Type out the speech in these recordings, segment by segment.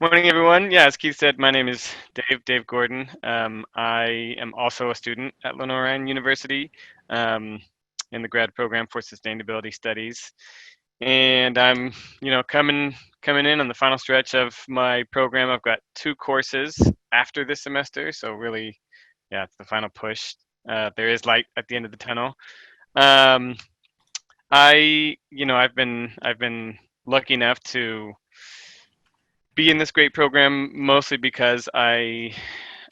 Morning, everyone. Yeah, as Keith said, my name is Dave Gordon. I am also a student at Lenore University um, in the grad program for sustainability studies, and I'm, coming in on the final stretch of my program. I've got two courses after this semester, so really, yeah, it's the final push. There is light at the end of the tunnel. Um, I've been lucky enough to be in this great program mostly because I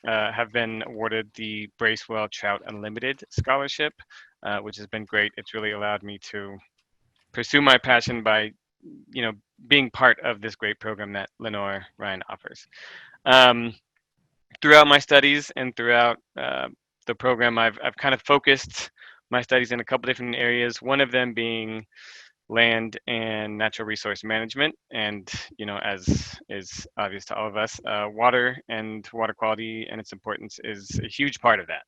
have been awarded the Bracewell Trout Unlimited Scholarship, which has been great. It's really allowed me to pursue my passion by, you know, being part of this great program that Lenore Ryan offers. Um, Throughout my studies and throughout the program, I've kind of focused my studies in a couple different areas. One of them being land and natural resource management. And, as is obvious to all of us, water and water quality and its importance is a huge part of that.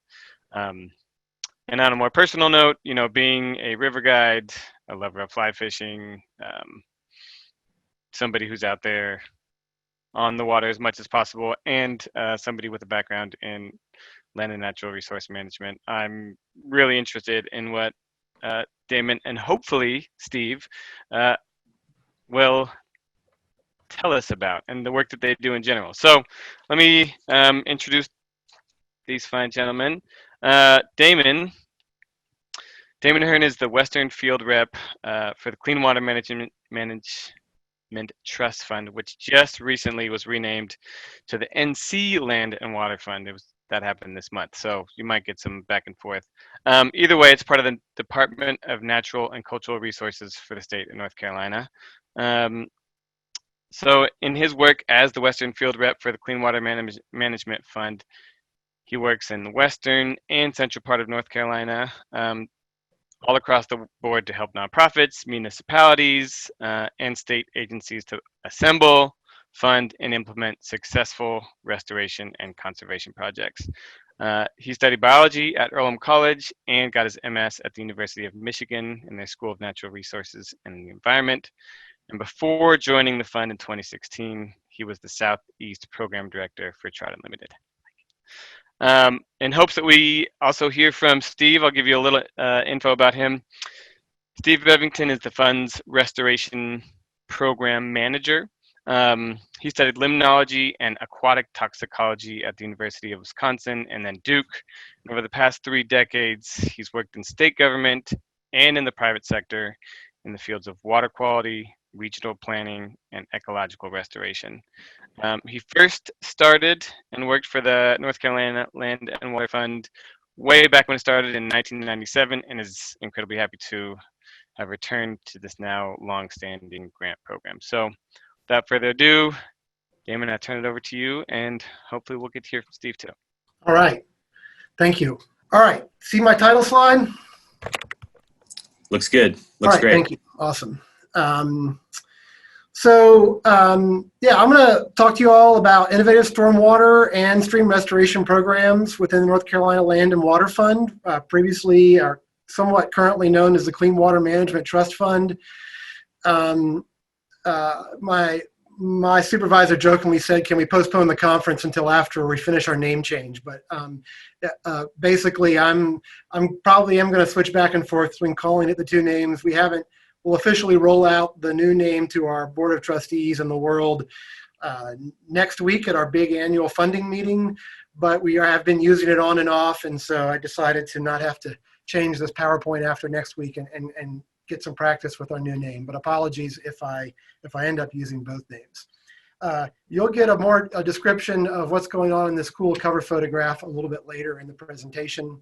Um, and on a more personal note, being a river guide, a lover of fly fishing, somebody who's out there on the water as much as possible, and somebody with a background in land and natural resource management, I'm really interested in what Damon and hopefully Steve uh, will tell us about and the work that they do in general. So let me introduce these fine gentlemen. Damon Hearn is the Western Field Rep for the Clean Water Management Trust Fund, which just recently was renamed to the NC Land and Water Fund. That happened this month, so you might get some back and forth. Either way, it's part of the Department of Natural and Cultural Resources for the state of North Carolina. Um, So, in his work as the Western Field Rep for the Clean Water Management Fund, he works in the western and central part of North Carolina, all across the board to help nonprofits, municipalities, and state agencies to assemble, fund, and implement successful restoration and conservation projects. He studied biology at Earlham College and got his MS at the University of Michigan in their School of Natural Resources and the Environment. And before joining the fund in 2016, he was the Southeast Program Director for Trout Unlimited. In hopes that we also hear from Steve, I'll give you a little info about him. Steve Bevington is the fund's Restoration Program Manager. He studied limnology and aquatic toxicology at the University of Wisconsin and then Duke. And over the past 3 decades, he's worked in state government and in the private sector in the fields of water quality, regional planning, and ecological restoration. He first started and worked for the North Carolina Land and Water Fund way back when it started in 1997 and is incredibly happy to have returned to this now long-standing grant program. So without further ado, Damon, I turn it over to you, and hopefully we'll get to hear from Steve too. All right. Thank you. All right. See my title slide? Looks good. Looks All right, great. thank you. Awesome. I'm going to talk to you all about innovative stormwater and stream restoration programs within the North Carolina Land and Water Fund, previously or somewhat currently known as the Clean Water Management Trust Fund. My supervisor jokingly said, "Can we postpone the conference until after we finish our name change?" But basically, I'm probably am going to switch back and forth between calling it the two names. We'll officially roll out the new name to our Board of Trustees and the world next week at our big annual funding meeting, but we have been using it on and off, and so I decided to not have to change this PowerPoint after next week and get some practice with our new name. But apologies if I end up using both names. You'll get a description of what's going on in this cool cover photograph a little bit later in the presentation.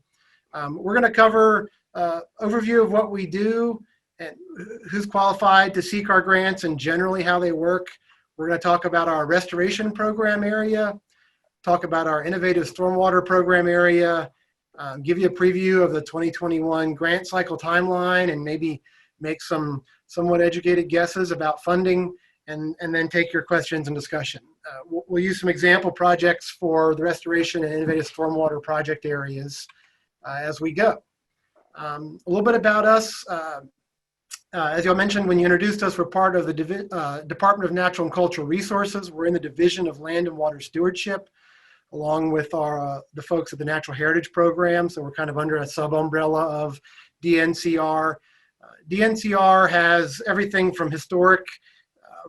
We're going to cover overview of what we do and who's qualified to seek our grants and generally how they work. We're going to talk about our restoration program area, talk about our innovative stormwater program area, give you a preview of the 2021 grant cycle timeline, and maybe make some somewhat educated guesses about funding, and then take your questions and discussion. We'll use some example projects for the restoration and innovative stormwater project areas as we go. A little bit about us. As you mentioned, when you introduced us, we're part of the Department of Natural and Cultural Resources. We're in the Division of Land and Water Stewardship, along with the folks at the Natural Heritage Program. So we're kind of under a sub-umbrella of DNCR. DNCR has everything from historic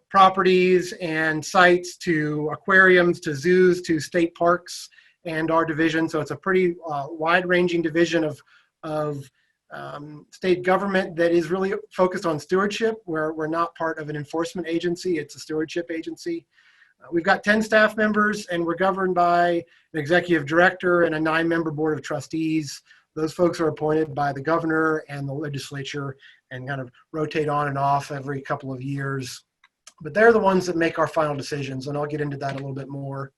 properties and sites to aquariums to zoos to state parks and our division. So it's a pretty wide-ranging division of state government that is really focused on stewardship, where we're not part of an enforcement agency. It's a stewardship agency. We've got 10 staff members, and we're governed by an executive director and a 9-member board of trustees. Those folks are appointed by the governor and the legislature and kind of rotate on and off every couple of years. But they're the ones that make our final decisions, and I'll get into that a little bit more.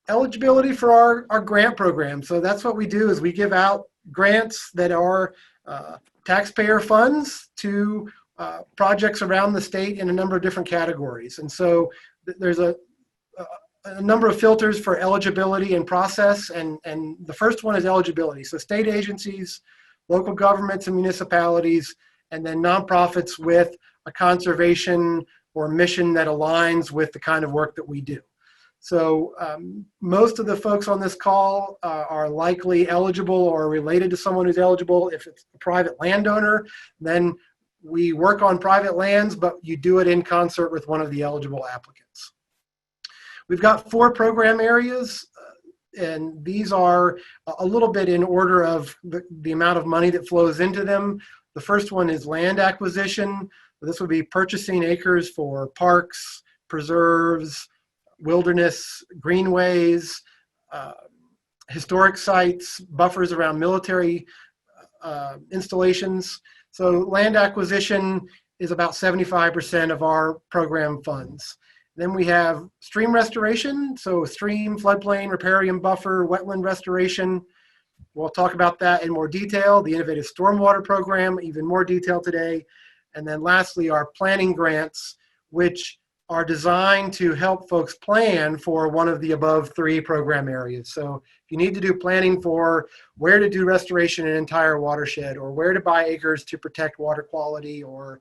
Eligibility for our grant program. So that's what we do, is we give out grants that are taxpayer funds to projects around the state in a number of different categories. And so there's a number of filters for eligibility and process, and the first one is eligibility. So state agencies, local governments and municipalities, and then nonprofits with a conservation or mission that aligns with the kind of work that we do. So most of the folks on this call are likely eligible or related to someone who's eligible. If it's a private landowner, then we work on private lands, but you do it in concert with one of the eligible applicants. We've got 4 program areas, and these are a little bit in order of the amount of money that flows into them. The first one is land acquisition. This would be purchasing acres for parks, preserves, wilderness, greenways, historic sites, buffers around military installations. So land acquisition is about 75% of our program funds. Then we have stream restoration, so stream, floodplain, riparian buffer, wetland restoration. We'll talk about that in more detail. The innovative stormwater program, even more detail today. And then lastly, our planning grants, which are designed to help folks plan for one of the above 3 program areas. So if you need to do planning for where to do restoration in an entire watershed, or where to buy acres to protect water quality, or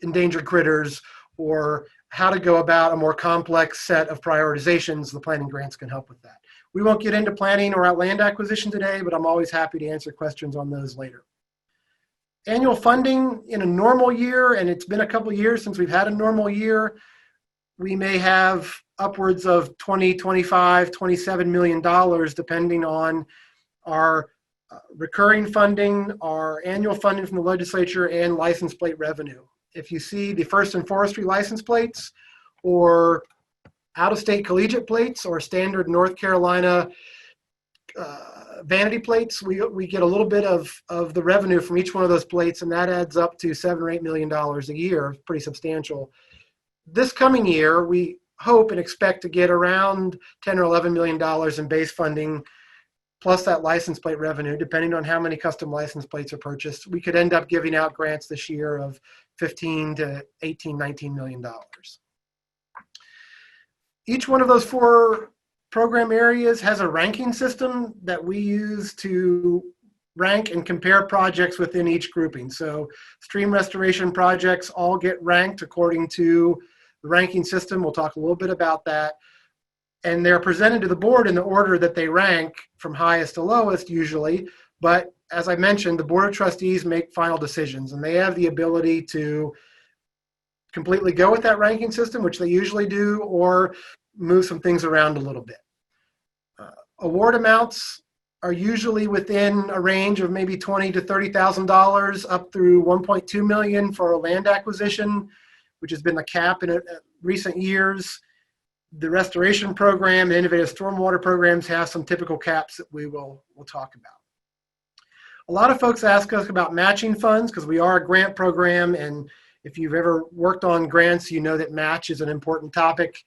endangered critters, or how to go about a more complex set of prioritizations, the planning grants can help with that. We won't get into planning or land acquisition today, but I'm always happy to answer questions on those later. Annual funding in a normal year, and it's been a couple of years since we've had a normal year, we may have upwards of $20, $25, $27 million, depending on our recurring funding, our annual funding from the legislature, and license plate revenue. If you see the First and Forestry license plates, or out-of-state collegiate plates, or standard North Carolina vanity plates, we get a little bit of the revenue from each one of those plates, and that adds up to $7 or $8 million a year, pretty substantial. This coming year, we hope and expect to get around $10 or $11 million in base funding, plus that license plate revenue, depending on how many custom license plates are purchased. We could end up giving out grants this year of $15 to $18, $19 million. Each one of those 4 program areas has a ranking system that we use to rank and compare projects within each grouping. So stream restoration projects all get ranked according to the ranking system. We'll talk a little bit about that. And they're presented to the board in the order that they rank, from highest to lowest usually. But as I mentioned, the board of trustees make final decisions, and they have the ability to completely go with that ranking system, which they usually do, or move some things around a little bit. Award amounts are usually within a range of maybe $20,000 to $30,000 up through $1.2 million for a land acquisition, which has been the cap in recent years. The restoration program, the innovative stormwater programs have some typical caps that we'll talk about. A lot of folks ask us about matching funds, because we are a grant program, and if you've ever worked on grants, you know that match is an important topic.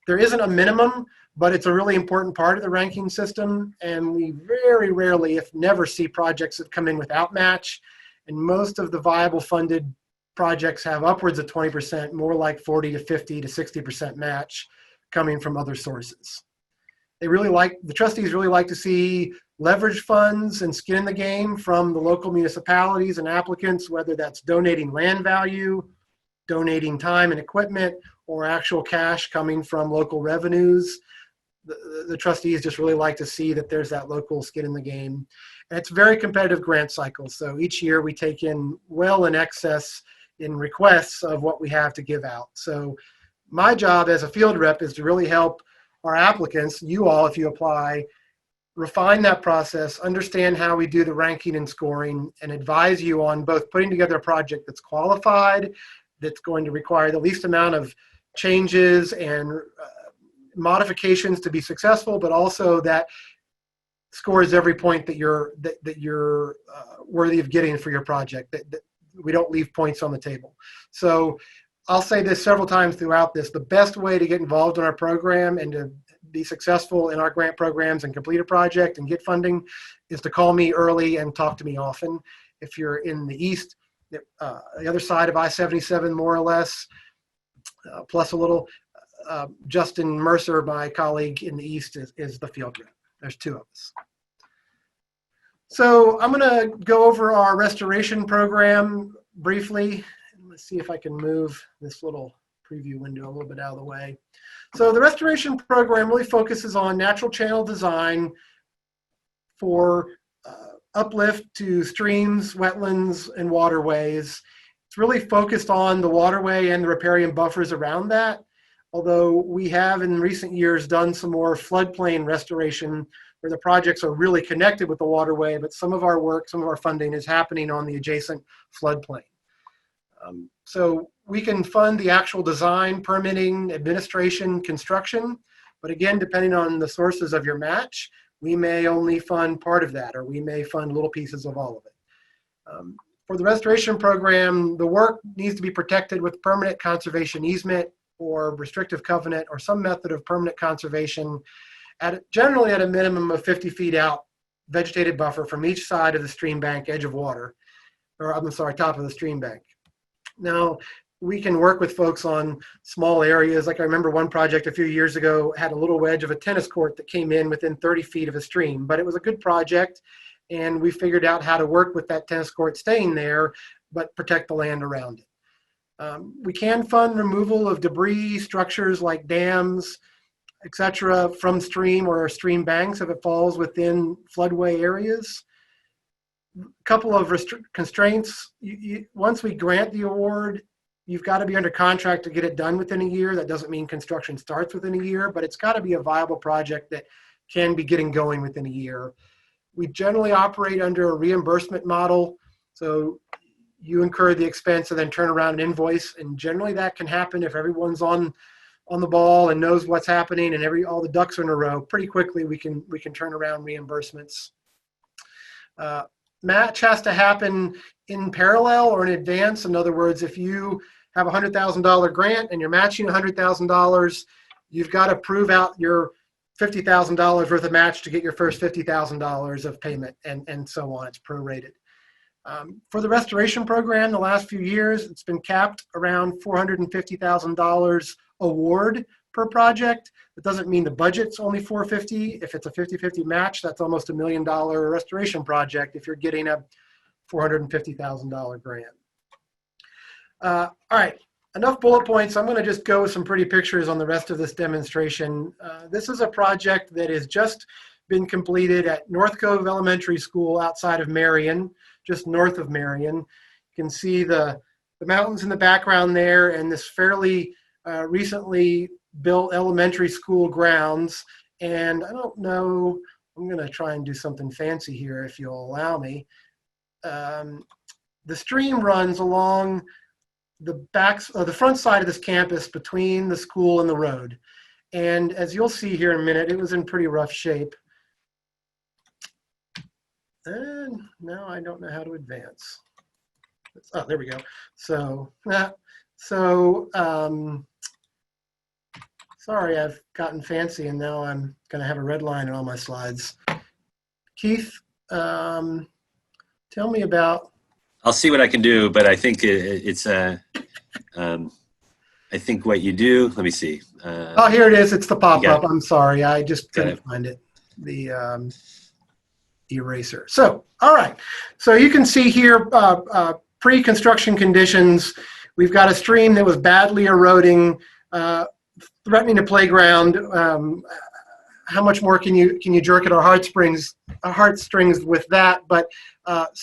There isn't a minimum, but it's a really important part of the ranking system, and we very rarely, if never, see projects that come in without match, and most of the viable funded projects have upwards of 20%, more like 40 to 50 to 60% match coming from other sources. The trustees really like to see leverage funds and skin in the game from the local municipalities and applicants, whether that's donating land value, donating time and equipment, or actual cash coming from local revenues. The trustees just really like to see that there's that local skin in the game. And it's a very competitive grant cycle. So each year we take in well in excess in requests of what we have to give out. So my job as a field rep is to really help our applicants, you all, if you apply, refine that process, understand how we do the ranking and scoring, and advise you on both putting together a project that's qualified, that's going to require the least amount of changes and modifications to be successful, but also that scores every point that you're worthy of getting for your project, that we don't leave points on the table. So I'll say this several times throughout this, the best way to get involved in our program and to be successful in our grant programs and complete a project and get funding is to call me early and talk to me often. If you're in the east, the other side of I-77 more or less, plus a little, Justin Mercer, my colleague in the east, is the field rep. There's two of us. So I'm going to go over our restoration program briefly. Let's see if I can move this little preview window a little bit out of the way. So the restoration program really focuses on natural channel design for uplift to streams, wetlands, and waterways. It's really focused on the waterway and the riparian buffers around that, although we have in recent years done some more floodplain restoration where the projects are really connected with the waterway, but some of our work, some of our funding is happening on the adjacent floodplain. So we can fund the actual design, permitting, administration, construction, but again, depending on the sources of your match, we may only fund part of that, or we may fund little pieces of all of it. For the restoration program, the work needs to be protected with permanent conservation easement or restrictive covenant or some method of permanent conservation, generally at a minimum of 50 feet out vegetated buffer from each side of the stream bank edge of water, or I'm sorry, top of the stream bank. Now, we can work with folks on small areas. Like I remember one project a few years ago had a little wedge of a tennis court that came in within 30 feet of a stream, but it was a good project. And we figured out how to work with that tennis court staying there, but protect the land around it. We can fund removal of debris, structures like dams, etc., from stream or stream banks if it falls within floodway areas. A couple of constraints. Once we grant the award, you've got to be under contract to get it done within a year. That doesn't mean construction starts within a year, but it's got to be a viable project that can be getting going within a year. We generally operate under a reimbursement model. So you incur the expense and then turn around and invoice. And generally that can happen if everyone's on the ball and knows what's happening and all the ducks are in a row. Pretty quickly we can turn around reimbursements. Match has to happen in parallel or in advance. In other words, if you have a $100,000 grant and you're matching $100,000, you've got to prove out your $50,000 worth of match to get your first $50,000 of payment, and so on. It's prorated. For the restoration program, the last few years, it's been capped around $450,000 award per project. It doesn't mean the budget's only $450,000. If it's a 50-50 match, that's almost $1 million restoration project if you're getting a $450,000 grant. All right, enough bullet points. I'm going to just go with some pretty pictures on the rest of this demonstration. This is a project that has just been completed at North Cove Elementary School outside of Marion, just north of Marion. You can see the mountains in the background there and this fairly recently built elementary school grounds. And I don't know, I'm going to try and do something fancy here if you'll allow me. The stream runs along the front side of this campus between the school and the road. And as you'll see here in a minute, it was in pretty rough shape. And now I don't know how to advance. Oh, there we go. Sorry, I've gotten fancy and now I'm going to have a red line in all my slides. Keith, tell me about. I'll see what I can do, but I think it's I think what you do, let me see. Oh, here it is. It's the pop-up. I'm sorry. I just couldn't find it. eraser. So, all right. So you can see here pre-construction conditions. We've got a stream that was badly eroding, threatening a playground. How much more can you jerk at our heartstrings with that? But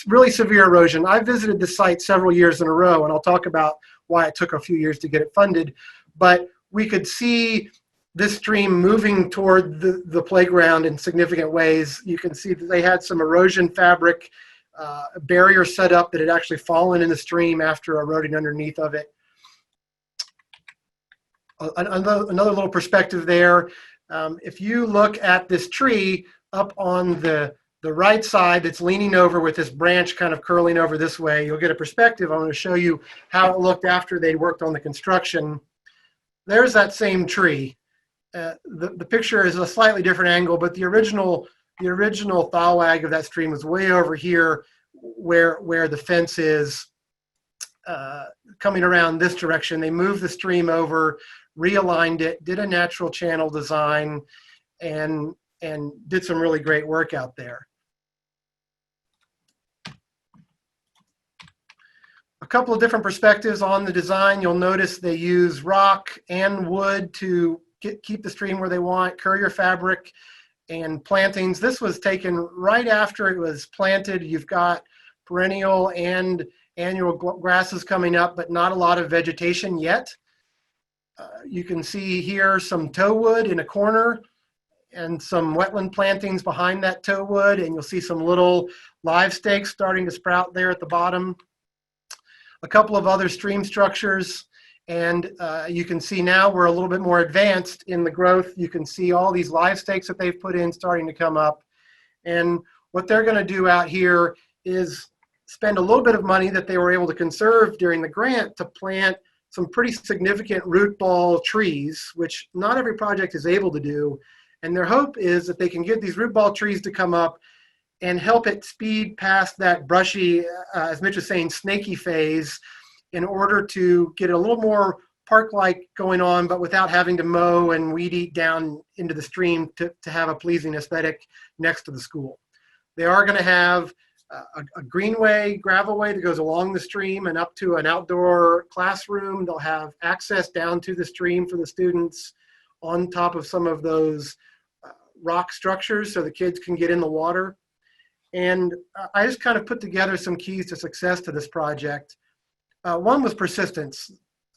really severe erosion. I visited the site several years in a row, and I'll talk about why it took a few years to get it funded. But we could see this stream moving toward the playground in significant ways. You can see that they had some erosion fabric barrier set up that had actually fallen in the stream after eroding underneath of it. Another little perspective there. If you look at this tree up on the right side that's leaning over with this branch kind of curling over this way, you'll get a perspective. I'm going to show you how it looked after they worked on the construction. There's that same tree. The picture is a slightly different angle, but the original thalwag of that stream was way over here where the fence is coming around this direction. They moved the stream over, realigned it, did a natural channel design, and did some really great work out there. A couple of different perspectives on the design. You'll notice they use rock and wood to keep the stream where they want, courier fabric and plantings. This was taken right after it was planted. You've got perennial and annual grasses coming up, but not a lot of vegetation yet. You can see here some toewood in a corner and some wetland plantings behind that toewood, and you'll see some little live stakes starting to sprout there at the bottom. A couple of other stream structures, and you can see now we're a little bit more advanced in the growth. You can see all these live stakes that they've put in starting to come up. And what they're going to do out here is spend a little bit of money that they were able to conserve during the grant to plant some pretty significant root ball trees, which not every project is able to do. And their hope is that they can get these root ball trees to come up and help it speed past that brushy, as Mitch was saying, snaky phase, in order to get a little more park-like going on, but without having to mow and weed eat down into the stream to have a pleasing aesthetic next to the school. They are going to have a greenway, gravelway that goes along the stream and up to an outdoor classroom. They'll have access down to the stream for the students on top of some of those rock structures so the kids can get in the water. And I just kind of put together some keys to success to this project. One was persistence.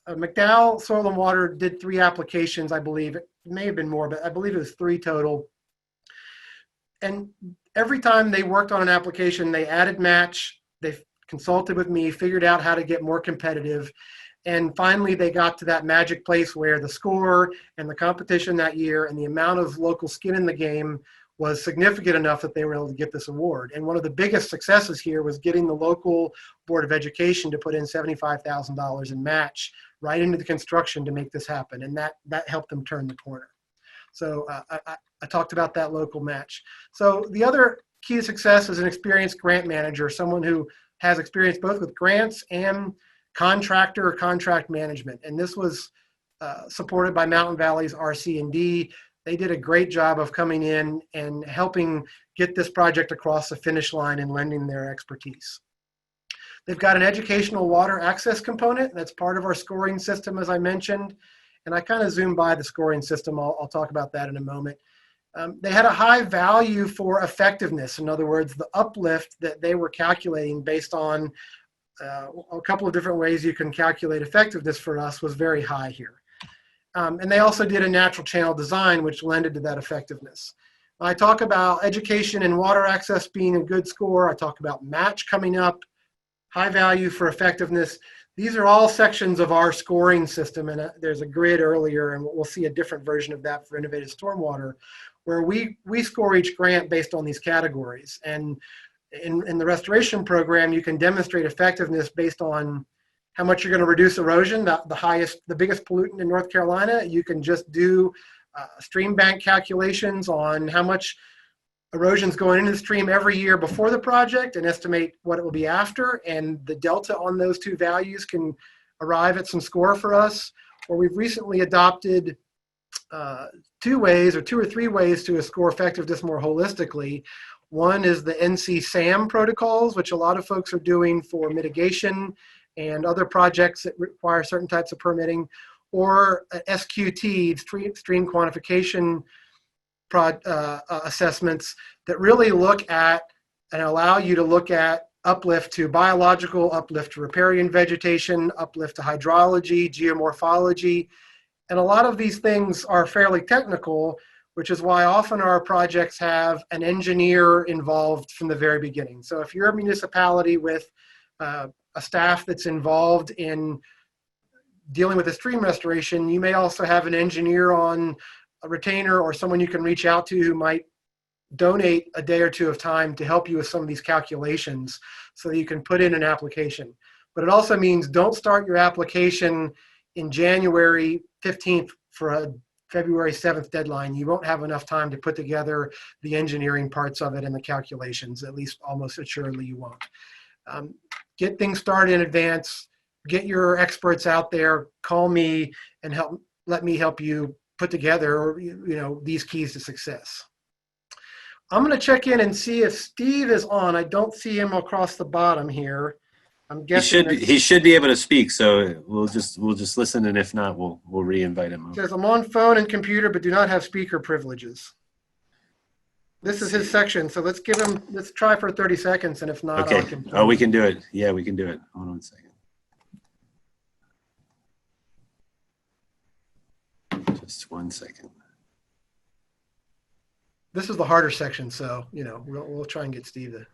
McDowell Soil and Water did 3 applications, I believe. It may have been more, but I believe it was 3 total. And every time they worked on an application, they added match, they consulted with me, figured out how to get more competitive. And finally, they got to that magic place where the score and the competition that year and the amount of local skin in the game was significant enough that they were able to get this award. And one of the biggest successes here was getting the local Board of Education to put in $75,000 in match right into the construction to make this happen. And that helped them turn the corner. So I talked about that local match. So the other key to success is an experienced grant manager, someone who has experience both with grants and contractor or contract management. And this was supported by Mountain Valley's RC&D. They did a great job of coming in and helping get this project across the finish line and lending their expertise. They've got an educational water access component that's part of our scoring system, as I mentioned. And I kind of zoomed by the scoring system. I'll talk about that in a moment. They had a high value for effectiveness. In other words, the uplift that they were calculating based on a couple of different ways you can calculate effectiveness for us was very high here. And they also did a natural channel design, which lended to that effectiveness. I talk about education and water access being a good score. I talk about match coming up, high value for effectiveness. These are all sections of our scoring system, and there's a grid earlier, and we'll see a different version of that for innovative stormwater, where we score each grant based on these categories. And in the restoration program, you can demonstrate effectiveness based on how much you're going to reduce erosion, the biggest pollutant in North Carolina. You can just do stream bank calculations on how much erosion is going into the stream every year before the project and estimate what it will be after. And the delta on those 2 values can arrive at some score for us. Or we've recently adopted 2 ways or 2 or 3 ways to score effectiveness more holistically. One is the NC SAM protocols, which a lot of folks are doing for mitigation and other projects that require certain types of permitting, or SQT, stream quantification assessments that really look at and allow you to look at uplift to biological, uplift to riparian vegetation, uplift to hydrology, geomorphology. And a lot of these things are fairly technical, which is why often our projects have an engineer involved from the very beginning. So if you're a municipality with a staff that's involved in dealing with a stream restoration, you may also have an engineer on a retainer or someone you can reach out to who might donate a day or two of time to help you with some of these calculations so that you can put in an application. But it also means don't start your application in January 15th for a February 7th deadline. You won't have enough time to put together the engineering parts of it and the calculations, at least almost assuredly you won't. Get things started in advance, get your experts out there, call me and let me help you put together, these keys to success. I'm going to check in and see if Steve is on. I don't see him across the bottom here. I'm guessing he should be able to speak. So we'll just listen, and if not, we'll re-invite him. It says I'm on phone and computer, but do not have speaker privileges. This is his section, so let's try for 30 seconds, and if not, okay. Oh, we can do it. Yeah, we can do it. Hold on a second. Just 1 second. This is the harder section, so we'll try and get Steve to.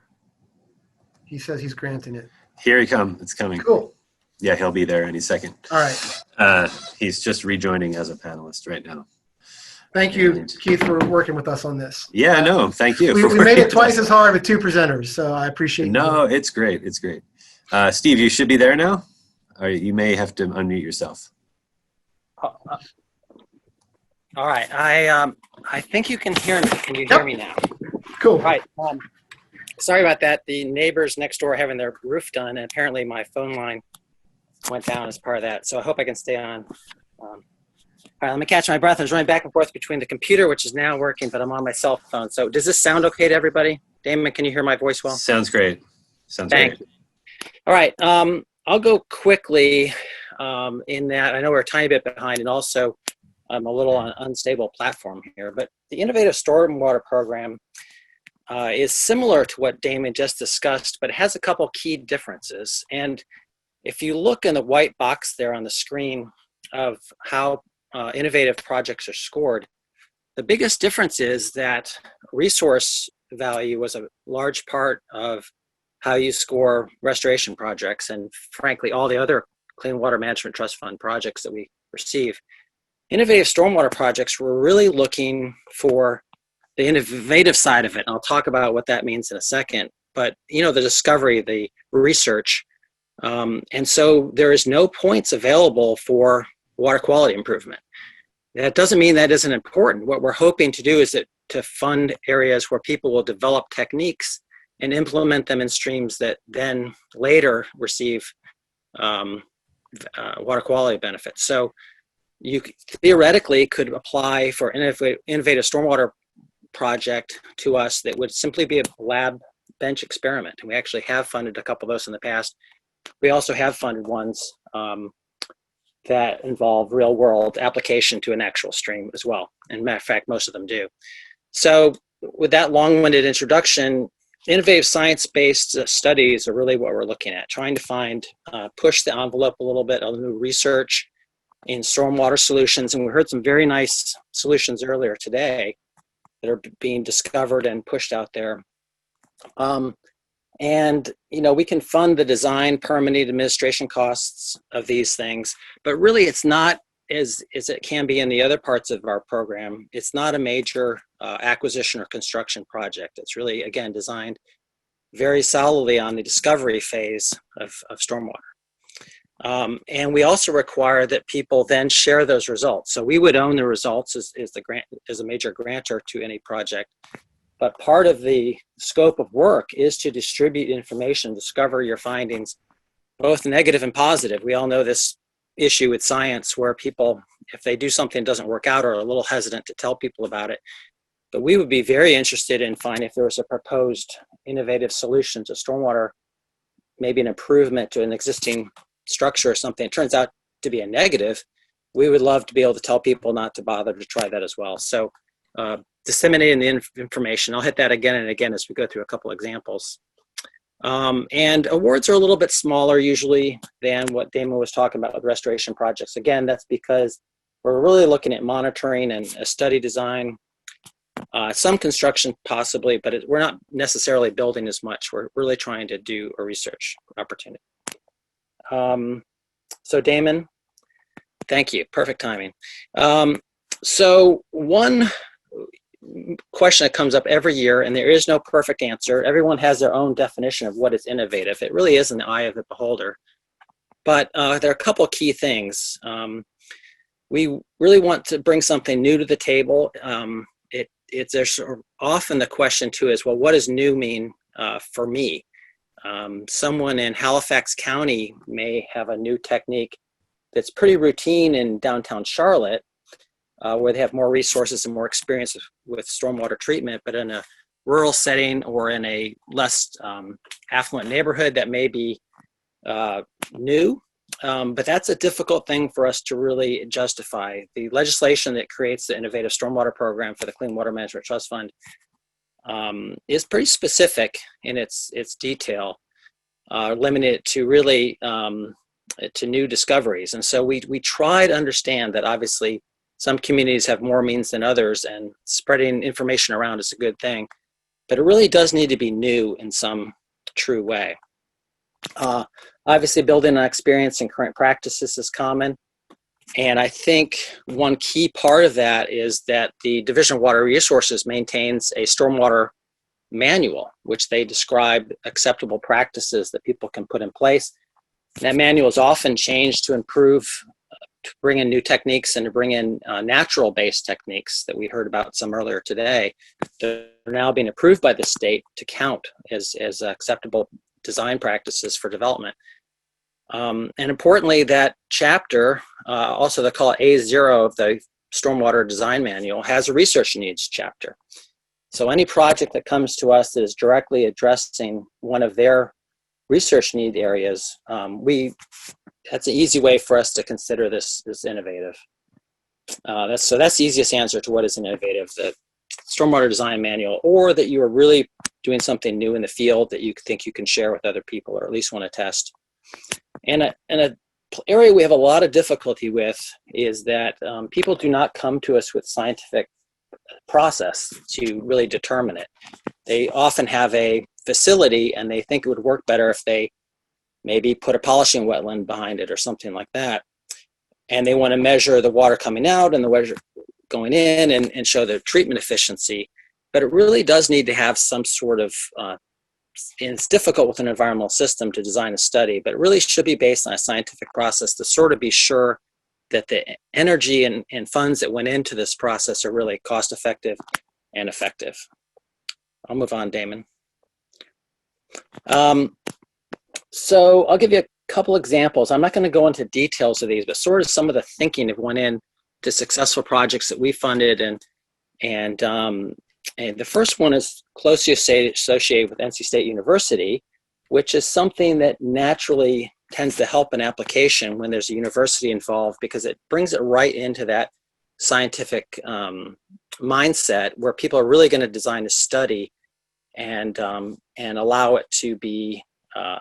He says he's granting it. Here he comes. It's coming. Cool. Yeah, he'll be there any second. All right. He's just rejoining as a panelist right now. Thank you, Keith, for working with us on this. Yeah, no, thank you. We made it twice as hard with 2 presenters, so I appreciate it. No, it's great. It's great. Steve, you should be there now. Or you may have to unmute yourself. All right. I think you can hear me. Can you hear me now? Cool. All right. Sorry about that. The neighbors next door are having their roof done, and apparently my phone line went down as part of that. So I hope I can stay on. All right, let me catch my breath. I was running back and forth between the computer, which is now working, but I'm on my cell phone. So does this sound okay to everybody? Damon, can you hear my voice well? Sounds great. Sounds Thanks. great. All right. I'll go quickly in that. I know we're a tiny bit behind, and also I'm a little on unstable platform here, but the Innovative Stormwater Program is similar to what Damon just discussed, but it has a couple key differences. And if you look in the white box there on the screen of how innovative projects are scored, the biggest difference is that resource value was a large part of how you score restoration projects, and frankly, all the other Clean Water Management Trust Fund projects that we receive. Innovative stormwater projects, we're really looking for the innovative side of it. And I'll talk about what that means in a second. But, the discovery, the research. And so there is no points available for water quality improvement. That doesn't mean that isn't important. What we're hoping to do is to fund areas where people will develop techniques and implement them in streams that then later receive water quality benefits. So you theoretically could apply for innovative stormwater project to us that would simply be a lab bench experiment. And we actually have funded a couple of those in the past. We also have funded ones that involve real world application to an actual stream as well. And matter of fact, most of them do. So with that long-winded introduction, innovative science-based studies are really what we're looking at, trying to push the envelope a little bit on new research in stormwater solutions. And we heard some very nice solutions earlier today that are being discovered and pushed out there. And, we can fund the design, permitting, administration costs of these things, but really it's not as it can be in the other parts of our program. It's not a major acquisition or construction project. It's really, again, designed very solidly on the discovery phase of stormwater. And we also require that people then share those results. So we would own the results as a major grantor to any project. But part of the scope of work is to distribute information, discover your findings, both negative and positive. We all know this issue with science where people, if they do something that doesn't work out, are a little hesitant to tell people about it. But we would be very interested in finding if there was a proposed innovative solution to stormwater, maybe an improvement to an existing structure or something. It turns out to be a negative. We would love to be able to tell people not to bother to try that as well. So disseminating the information. I'll hit that again and again as we go through a couple examples. And awards are a little bit smaller usually than what Damon was talking about with restoration projects. Again, that's because we're really looking at monitoring and a study design, some construction possibly, but we're not necessarily building as much. We're really trying to do a research opportunity. So Damon, thank you, perfect timing. So one question that comes up every year, and there is no perfect answer. Everyone has their own definition of what is innovative. It really is in the eye of the beholder. But there are a couple of key things. We really want to bring something new to the table. There's often the question too is, well, what does new mean for me? Someone in Halifax County may have a new technique that's pretty routine in downtown Charlotte, where they have more resources and more experience with stormwater treatment, but in a rural setting or in a less affluent neighborhood that may be new. But that's a difficult thing for us to really justify. The legislation that creates the Innovative Stormwater Program for the Clean Water Management Trust Fund is pretty specific in its detail, limited to really to new discoveries. And so we try to understand that obviously some communities have more means than others, and spreading information around is a good thing, but it really does need to be new in some true way. Obviously, building on experience and current practices is common. And I think one key part of that is that the Division of Water Resources maintains a stormwater manual, which they describe acceptable practices that people can put in place. That manual is often changed to improve, to bring in new techniques and to bring in natural-based techniques that we heard about some earlier today that are now being approved by the state to count as acceptable design practices for development. And importantly, that chapter, also they call it A0 of the Stormwater Design Manual, has a research needs chapter. So any project that comes to us that is directly addressing one of their research need areas, that's an easy way for us to consider this innovative. That's the easiest answer to what is innovative, the Stormwater Design Manual, or that you are really doing something new in the field that you think you can share with other people or at least want to test. And an area we have a lot of difficulty with is that people do not come to us with scientific process to really determine it. They often have a facility and they think it would work better if they maybe put a polishing wetland behind it or something like that. And they want to measure the water coming out and the water going in and show the treatment efficiency. But it really does need to have some sort of, and it's difficult with an environmental system to design a study, but it really should be based on a scientific process to sort of be sure that the energy and funds that went into this process are really cost effective and effective. I'll move on, Damon. So I'll give you a couple examples. I'm not going to go into details of these, but sort of some of the thinking that went into successful projects that we funded, and the first one is closely associated with NC State University, which is something that naturally tends to help an application when there's a university involved, because it brings it right into that scientific mindset where people are really going to design a study and allow it to be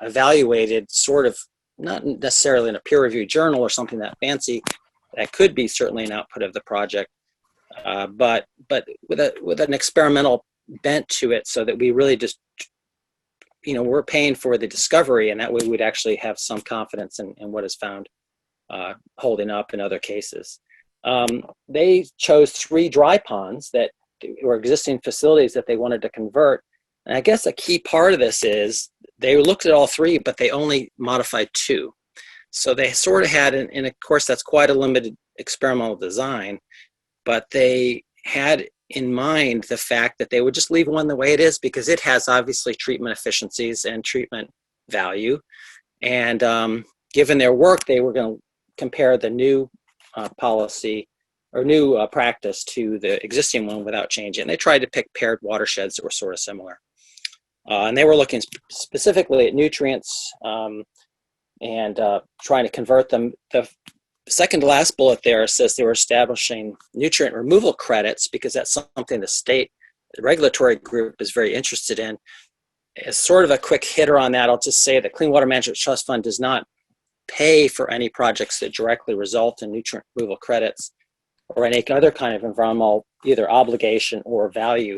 evaluated, sort of not necessarily in a peer-reviewed journal or something that fancy. That could be certainly an output of the project, but with an experimental bent to it, so that we really just, we're paying for the discovery, and that way we'd actually have some confidence in what is found holding up in other cases. They chose 3 dry ponds that were existing facilities that they wanted to convert. And I guess a key part of this is they looked at all 3, but they only modified 2. So they sort of had, and of course that's quite a limited experimental design, but they had in mind the fact that they would just leave one the way it is because it has obviously treatment efficiencies and treatment value. And given their work, they were going to compare the new policy practice to the existing one without changing. And they tried to pick paired watersheds that were sort of similar. And they were looking specifically at nutrients and trying to convert them. The second to last bullet there says they were establishing nutrient removal credits because that's something the state regulatory group is very interested in. As sort of a quick hitter on that, I'll just say that Clean Water Management Trust Fund does not pay for any projects that directly result in nutrient removal credits or any other kind of environmental either obligation or value,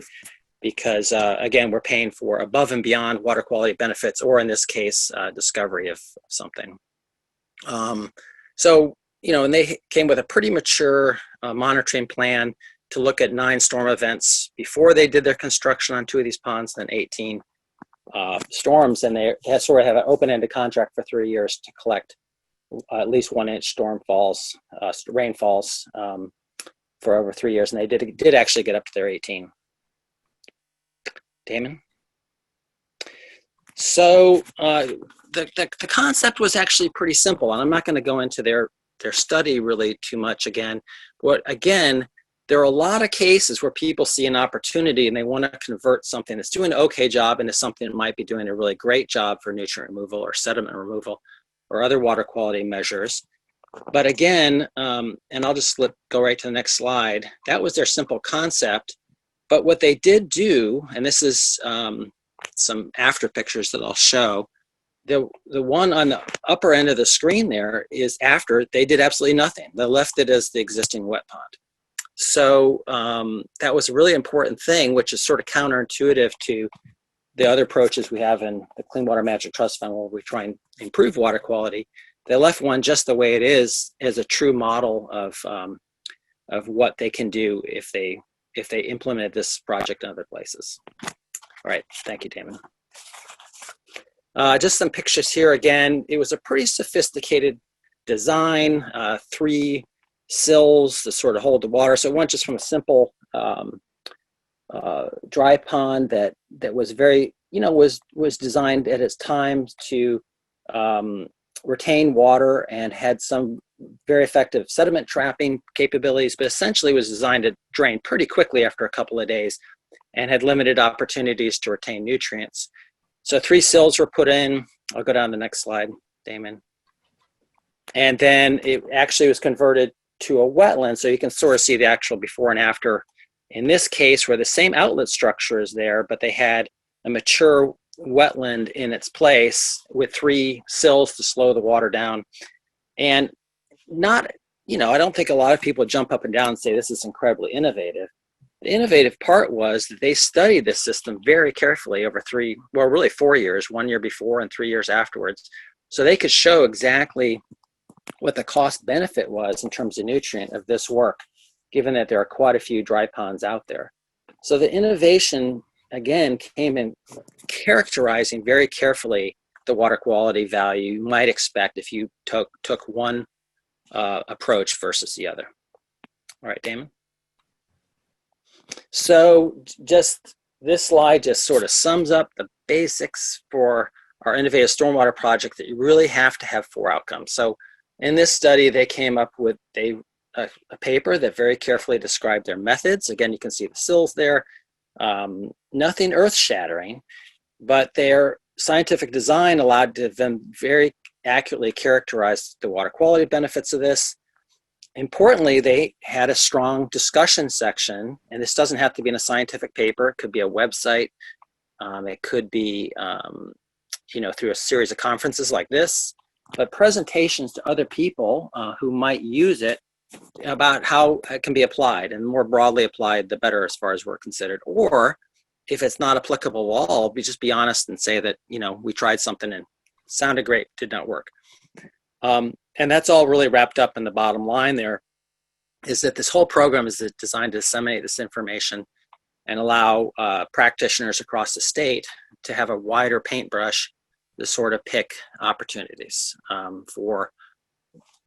because again, we're paying for above and beyond water quality benefits, or in this case, discovery of something. So, and they came with a pretty mature monitoring plan to look at 9 storm events before they did their construction on 2 of these ponds, then 18 storms, and they sort of have an open-ended contract for 3 years to collect at least 1-inch rainfalls for over 3 years, and they did actually get up to their 18. Damon? So the concept was actually pretty simple, and I'm not going to go into their study really too much again. Again, there are a lot of cases where people see an opportunity and they want to convert something that's doing an okay job into something that might be doing a really great job for nutrient removal or sediment removal or other water quality measures. But again, and I'll just go right to the next slide, that was their simple concept. But what they did do, and this is some after pictures that I'll show, the one on the upper end of the screen there is after they did absolutely nothing. They left it as the existing wet pond. So that was a really important thing, which is sort of counterintuitive to the other approaches we have in the Clean Water Management Trust Fund, where we try and improve water quality. They left one just the way it is as a true model of what they can do if they implemented this project in other places. All right, thank you, Damon. Just some pictures here again. It was a pretty sophisticated design, 3 sills to sort of hold the water. So it went just from a simple dry pond that was very, was designed at its time to retain water and had some very effective sediment trapping capabilities, but essentially was designed to drain pretty quickly after a couple of days and had limited opportunities to retain nutrients. So 3 sills were put in. I'll go down to the next slide, Damon. And then it actually was converted to a wetland, so you can sort of see the actual before and after. In this case, where the same outlet structure is there, but they had a mature wetland in its place with 3 sills to slow the water down. And not, I don't think a lot of people jump up and down and say this is incredibly innovative. The innovative part was that they studied this system very carefully over 4 years, 1 year before and 3 years afterwards. So they could show exactly what the cost benefit was in terms of nutrient of this work, given that there are quite a few dry ponds out there. So the innovation, again, came in characterizing very carefully the water quality value you might expect if you took one approach versus the other. All right, Damon. So just this slide just sort of sums up the basics for our innovative stormwater project, that you really have to have 4 outcomes. So in this study, they came up with a paper that very carefully described their methods. Again, you can see the sills there. Nothing earth-shattering, but their scientific design allowed them very accurately characterize the water quality benefits of this. Importantly, they had a strong discussion section, and this doesn't have to be in a scientific paper. It could be a website. It could be, through a series of conferences like this, but presentations to other people who might use it about how it can be applied, and more broadly applied, the better as far as we're considered. Or if it's not applicable at all, just be honest and say that, we tried something and it sounded great, did not work. And that's all really wrapped up in the bottom line there, is that this whole program is designed to disseminate this information and allow practitioners across the state to have a wider paintbrush to sort of pick opportunities for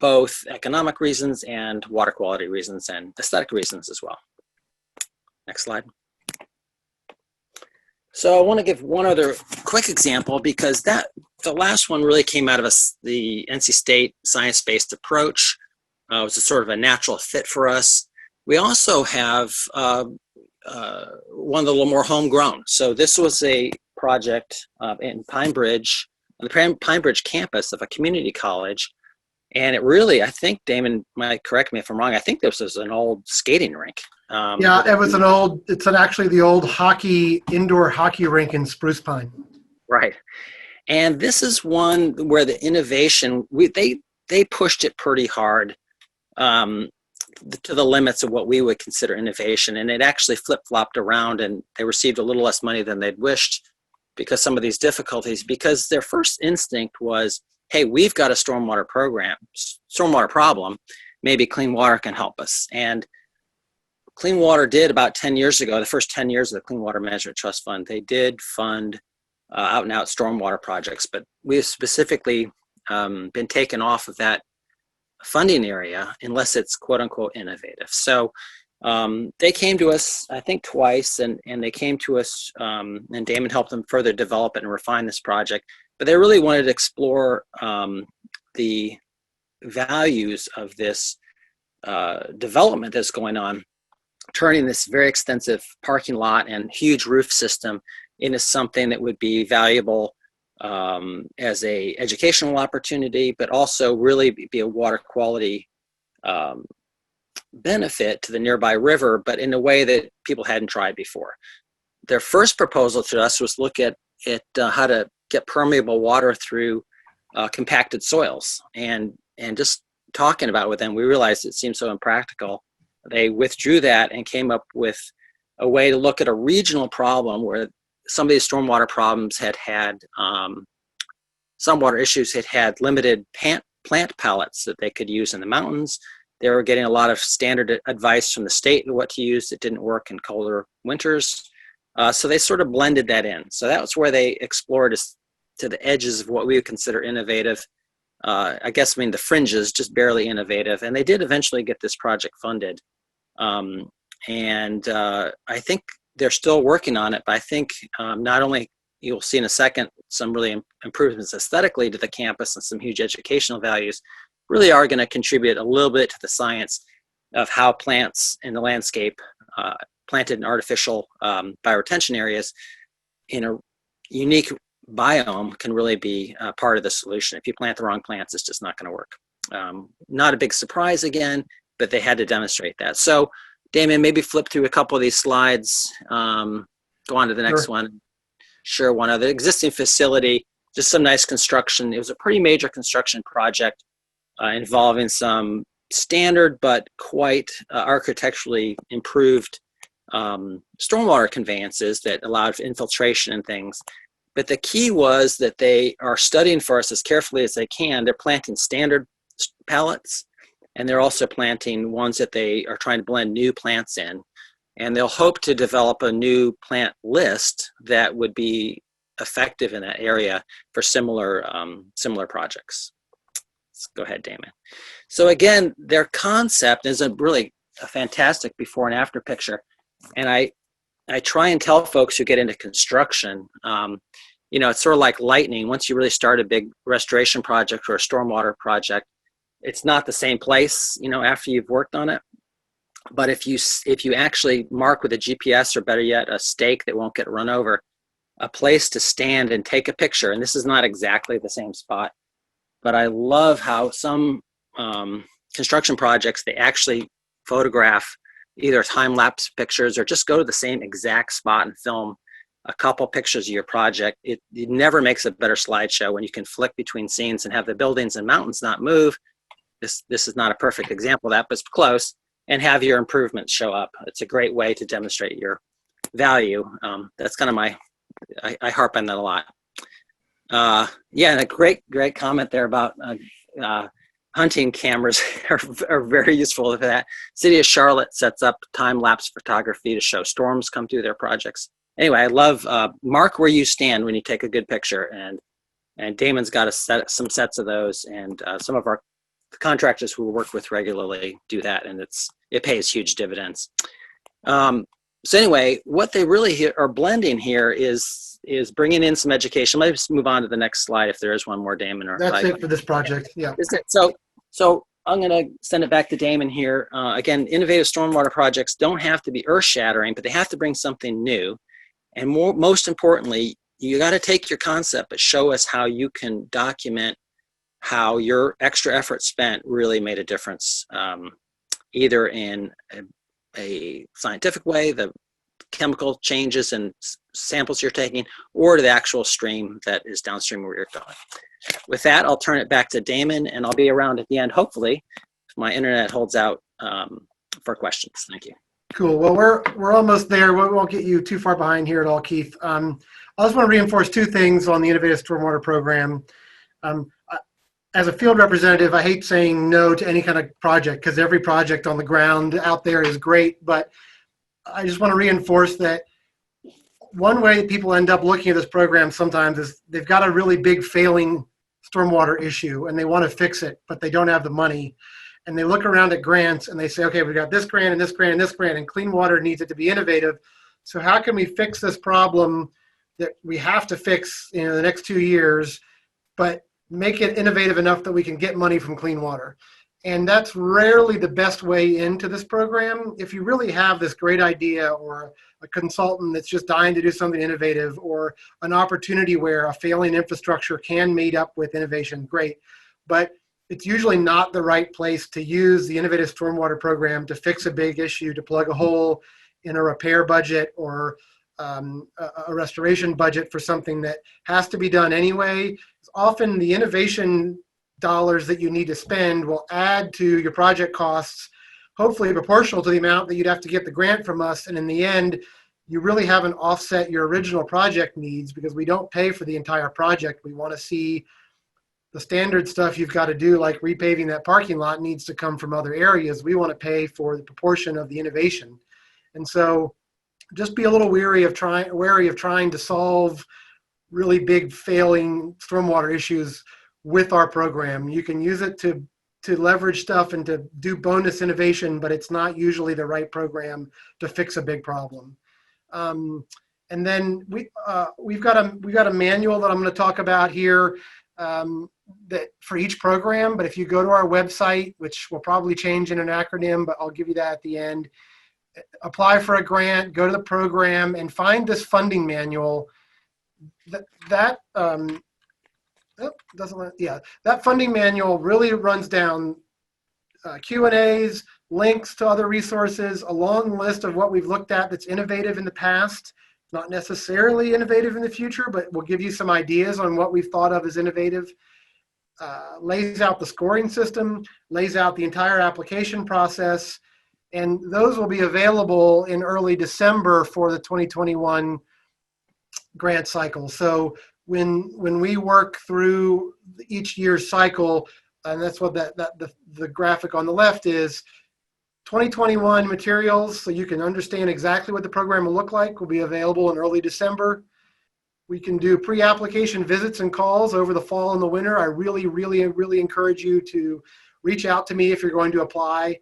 both economic reasons and water quality reasons and aesthetic reasons as well. Next slide. So I want to give one other quick example, because the last one really came out of the NC State science-based approach. It was a sort of a natural fit for us. We also have one of the little more homegrown. So this was a project in Pine Bridge, on the Pine Bridge campus of a community college. And it really, I think, Damon might correct me if I'm wrong, I think this was an old skating rink. Yeah, it was actually the old indoor hockey rink in Spruce Pine. Right. And this is one where the innovation, they pushed it pretty hard to the limits of what we would consider innovation. And it actually flip-flopped around, and they received a little less money than they'd wished because some of these difficulties, because their first instinct was, hey, we've got a stormwater problem. Maybe clean water can help us. And Clean Water did about 10 years ago, the first 10 years of the Clean Water Management Trust Fund, they did fund out and out stormwater projects, but we've specifically been taken off of that funding area unless it's quote unquote innovative. So they came to us, I think twice, and they came to us and Damon helped them further develop it and refine this project. But they really wanted to explore the values of this development that's going on, turning this very extensive parking lot and huge roof system into something that would be valuable as a educational opportunity, but also really be a water quality benefit to the nearby river, but in a way that people hadn't tried before. Their first proposal to us was look at how to get permeable water through compacted soils. And just talking about it with them, we realized it seemed so impractical. They withdrew that and came up with a way to look at a regional problem where some of these stormwater problems stormwater issues had limited plant pellets that they could use in the mountains. They were getting a lot of standard advice from the state on what to use that didn't work in colder winters. So they sort of blended that in. So that was where they explored to the edges of what we would consider innovative. The fringes, just barely innovative. And they did eventually get this project funded. I think they're still working on it, but I think not only you'll see in a second some really improvements aesthetically to the campus and some huge educational values, really are going to contribute a little bit to the science of how plants in the landscape planted in artificial bioretention areas in a unique biome can really be part of the solution. If you plant the wrong plants, it's just not going to work. Not a big surprise again, but they had to demonstrate that. So Damon, maybe flip through a couple of these slides, go on to the next one. Sure, one other existing facility, just some nice construction. It was a pretty major construction project involving some standard but quite architecturally improved stormwater conveyances that allowed for infiltration and things. But the key was that they are studying for us as carefully as they can. They're planting standard pallets, and they're also planting ones that they are trying to blend new plants in. And they'll hope to develop a new plant list that would be effective in that area for similar projects. Let's go ahead, Damon. So again, their concept is really a fantastic before and after picture. And I try and tell folks who get into construction, it's sort of like lightning. Once you really start a big restoration project or a stormwater project, it's not the same place, after you've worked on it. But if you actually mark with a GPS, or better yet, a stake that won't get run over, a place to stand and take a picture, and this is not exactly the same spot, but I love how some construction projects, they actually photograph either time-lapse pictures or just go to the same exact spot and film a couple pictures of your project. It never makes a better slideshow when you can flick between scenes and have the buildings and mountains not move. This is not a perfect example of that, but it's close, and have your improvements show up. It's a great way to demonstrate your value. That's kind of I harp on that a lot. And a great comment there about hunting cameras are very useful for that. City of Charlotte sets up time-lapse photography to show storms come through their projects. Anyway, I love mark where you stand when you take a good picture, and Damon's got some sets of those, and some of our contractors who we work with regularly do that, and it pays huge dividends. So anyway, what they really are blending here is bringing in some education. Let's move on to the next slide if there is one more, Damon. That's it for this project. Yeah. Is it? So I'm going to send it back to Damon here. Again, innovative stormwater projects don't have to be earth-shattering, but they have to bring something new. And most importantly, you got to take your concept, but show us how you can document how your extra effort spent really made a difference, either in a scientific way, the chemical changes and samples you're taking, or to the actual stream that is downstream where you're going. With that, I'll turn it back to Damon, and I'll be around at the end, hopefully, if my internet holds out, for questions. Thank you. Cool. Well, we're almost there. We won't get you too far behind here at all, Keith. I just want to reinforce two things on the Innovative Stormwater Program. As a field representative, I hate saying no to any kind of project because every project on the ground out there is great, but I just want to reinforce that one way people end up looking at this program sometimes is they've got a really big failing stormwater issue and they want to fix it, but they don't have the money. And they look around at grants and they say, okay, we've got this grant and this grant and this grant, and clean water needs it to be innovative. So how can we fix this problem that we have to fix in the next 2 years, but make it innovative enough that we can get money from clean water? And that's rarely the best way into this program. If you really have this great idea, or a consultant that's just dying to do something innovative, or an opportunity where a failing infrastructure can meet up with innovation, great. But it's usually not the right place to use the Innovative Stormwater Program to fix a big issue, to plug a hole in a repair budget or a restoration budget for something that has to be done anyway. Often the innovation dollars that you need to spend will add to your project costs, hopefully proportional to the amount that you'd have to get the grant from us. And in the end, you really haven't offset your original project needs, because we don't pay for the entire project. We want to see the standard stuff you've got to do, like repaving that parking lot, needs to come from other areas. We want to pay for the proportion of the innovation. And so just be a little wary of trying to solve really big failing stormwater issues with our program. You can use it to leverage stuff and to do bonus innovation, but it's not usually the right program to fix a big problem. And then we've got a manual that I'm going to talk about here, that for each program. But if you go to our website, which will probably change in an acronym, but I'll give you that at the end, apply for a grant, go to the program, and find this funding manual. That funding manual really runs down Q&As, links to other resources, a long list of what we've looked at that's innovative in the past, not necessarily innovative in the future, but will give you some ideas on what we've thought of as innovative. Lays out the scoring system, lays out the entire application process, and those will be available in early December for the 2021 grant cycle. So when we work through each year's cycle, and that's what the graphic on the left is, 2021 materials, so you can understand exactly what the program will look like, will be available in early December. We can do pre-application visits and calls over the fall and the winter. I really, really, really encourage you to reach out to me if you're going to apply.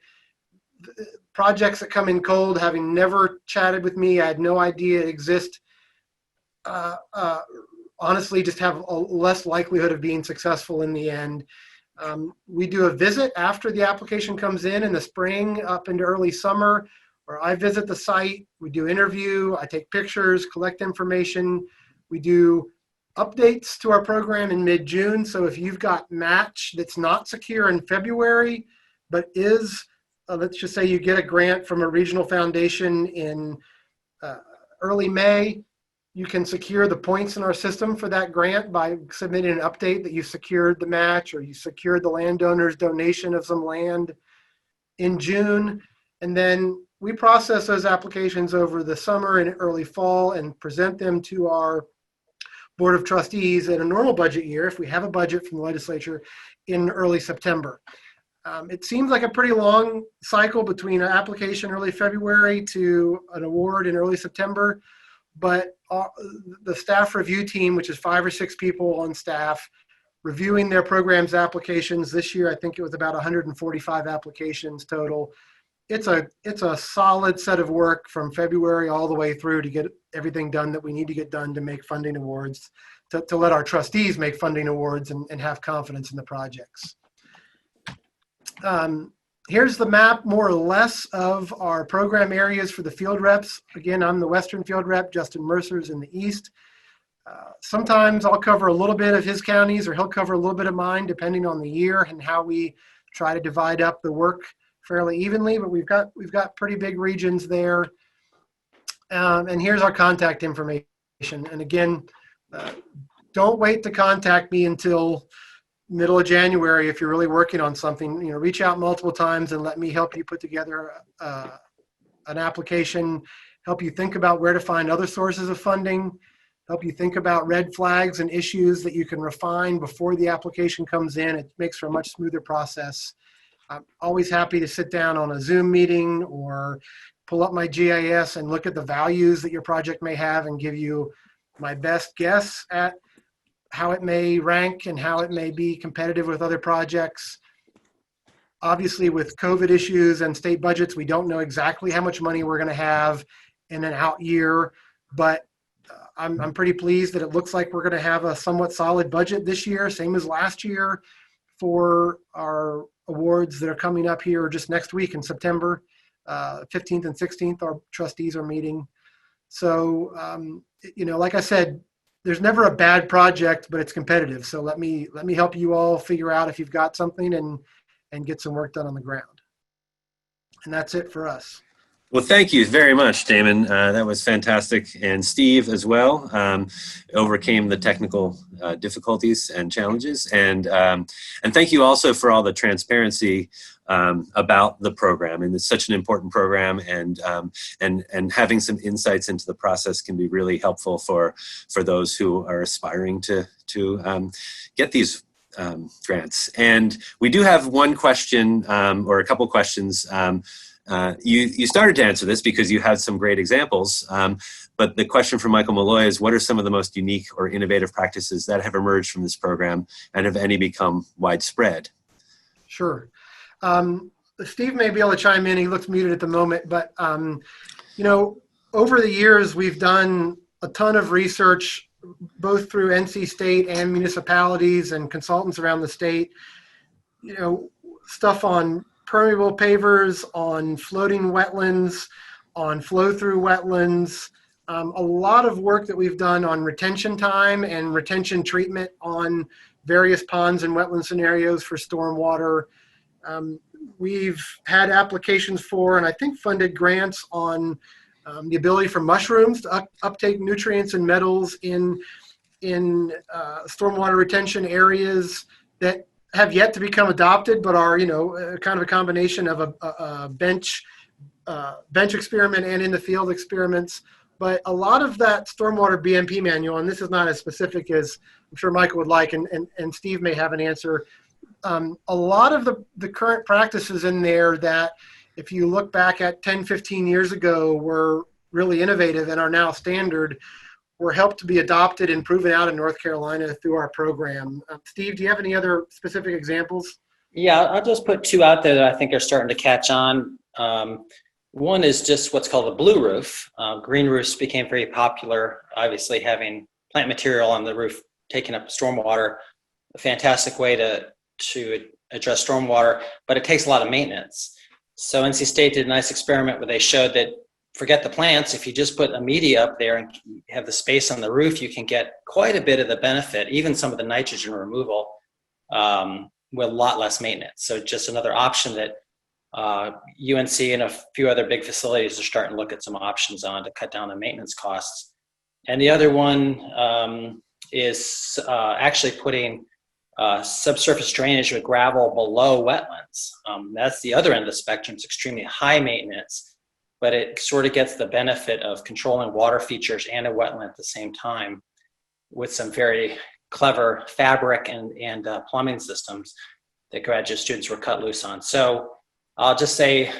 Projects that come in cold, having never chatted with me, I had no idea exist, honestly just have a less likelihood of being successful in the end. We do a visit after the application comes in the spring up into early summer, where I visit the site, we do interview, I take pictures, collect information. We do updates to our program in mid-June. So if you've got match that's not secure in February, but is, let's just say you get a grant from a regional foundation in early May, you can secure the points in our system for that grant by submitting an update that you secured the match, or you secured the landowner's donation of some land in June. And then we process those applications over the summer and early fall and present them to our Board of Trustees in a normal budget year, if we have a budget from the legislature, in early September. It seems like a pretty long cycle between an application early February to an award in early September, but the staff review team, which is 5 or 6 people on staff, reviewing their programs applications this year, I think it was about 145 applications total. It's a solid set of work from February all the way through to get everything done that we need to get done to make funding awards, to let our trustees make funding awards and have confidence in the projects. Here's the map, more or less, of our program areas for the field reps. Again, I'm the Western field rep. Justin Mercer's in the East. Sometimes I'll cover a little bit of his counties, or he'll cover a little bit of mine, depending on the year and how we try to divide up the work fairly evenly. But we've got pretty big regions there. And here's our contact information. And again, don't wait to contact me until middle of January if you're really working on something. Reach out multiple times and let me help you put together an application, help you think about where to find other sources of funding, help you think about red flags and issues that you can refine before the application comes in. It makes for a much smoother process. I'm always happy to sit down on a Zoom meeting or pull up my GIS and look at the values that your project may have and give you my best guess at how it may rank and how it may be competitive with other projects. Obviously, with COVID issues and state budgets, we don't know exactly how much money we're going to have in an out year, but I'm pretty pleased that it looks like we're going to have a somewhat solid budget this year, same as last year, for our awards that are coming up here just next week in September. 15th and 16th, our trustees are meeting. So, like I said, there's never a bad project, but it's competitive. So let me help you all figure out if you've got something and get some work done on the ground. And that's it for us. Well, thank you very much, Damon. That was fantastic. And Steve as well overcame the technical difficulties and challenges. And thank you also for all the transparency about the program. And it's such an important program, and having some insights into the process can be really helpful for those who are aspiring to get these grants. And we do have one question or a couple questions. You started to answer this because you had some great examples, but the question from Michael Malloy is, what are some of the most unique or innovative practices that have emerged from this program, and have any become widespread? Sure. Steve may be able to chime in. He looks muted at the moment, but over the years, we've done a ton of research, both through NC State and municipalities and consultants around the state, stuff on permeable pavers, on floating wetlands, on flow-through wetlands, a lot of work that we've done on retention time and retention treatment on various ponds and wetland scenarios for stormwater. We've had applications for, and I think funded grants on the ability for mushrooms to uptake nutrients and metals in stormwater retention areas that have yet to become adopted, but are kind of a combination of a bench experiment and in the field experiments. But a lot of that stormwater BMP manual, and this is not as specific as I'm sure Michael would like, and Steve may have an answer. A lot of the current practices in there that, if you look back at 10, 15 years ago, were really innovative and are now standard, were helped to be adopted and proven out in North Carolina through our program. Steve, do you have any other specific examples? Yeah, I'll just put two out there that I think are starting to catch on. One is just what's called a blue roof. Green roofs became very popular, obviously having plant material on the roof taking up stormwater, a fantastic way to address stormwater, but it takes a lot of maintenance. So NC State did a nice experiment where they showed that, forget the plants, if you just put a media up there and have the space on the roof, you can get quite a bit of the benefit, even some of the nitrogen removal, with a lot less maintenance. So just another option that UNC and a few other big facilities are starting to look at some options on to cut down the maintenance costs. And the other one is actually putting subsurface drainage with gravel below wetlands. That's the other end of the spectrum. It's extremely high maintenance, but it sort of gets the benefit of controlling water features and a wetland at the same time with some very clever fabric and plumbing systems that graduate students were cut loose on. So I'll just say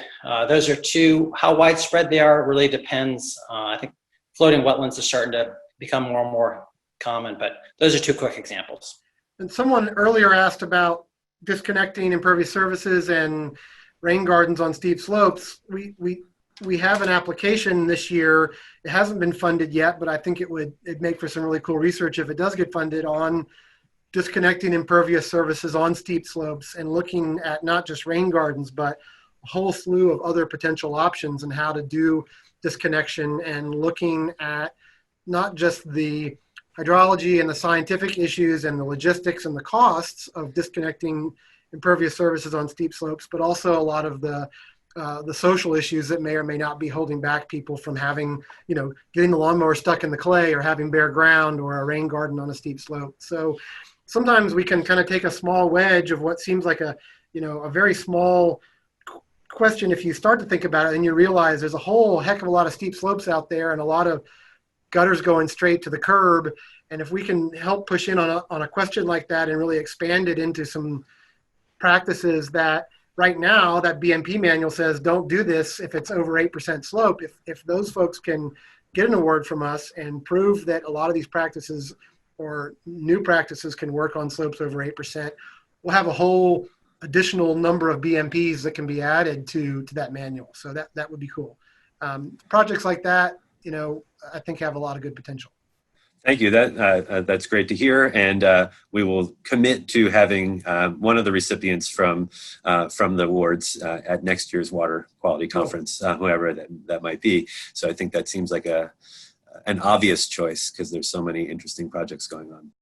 those are two. How widespread they are really depends. I think floating wetlands are starting to become more and more common, but those are two quick examples. And someone earlier asked about disconnecting impervious surfaces and rain gardens on steep slopes. We have an application this year. It hasn't been funded yet, but I think it'd make for some really cool research if it does get funded on disconnecting impervious surfaces on steep slopes and looking at not just rain gardens, but a whole slew of other potential options and how to do disconnection, and looking at not just the hydrology and the scientific issues and the logistics and the costs of disconnecting impervious surfaces on steep slopes, but also a lot of the social issues that may or may not be holding back people from having, getting the lawnmower stuck in the clay or having bare ground or a rain garden on a steep slope. So sometimes we can kind of take a small wedge of what seems like a very small question. If you start to think about it, and you realize there's a whole heck of a lot of steep slopes out there and a lot of gutters going straight to the curb. And if we can help push in on a question like that and really expand it into some practices that right now that BMP manual says don't do this if it's over 8% slope, if those folks can get an award from us and prove that a lot of these practices or new practices can work on slopes over 8%, we'll have a whole additional number of BMPs that can be added to that manual. So that would be cool. Projects like that, I think have a lot of good potential. Thank you. That's great to hear, and we will commit to having one of the recipients from the awards at next year's water quality conference, whoever that might be. So I think that seems like an obvious choice because there's so many interesting projects going on.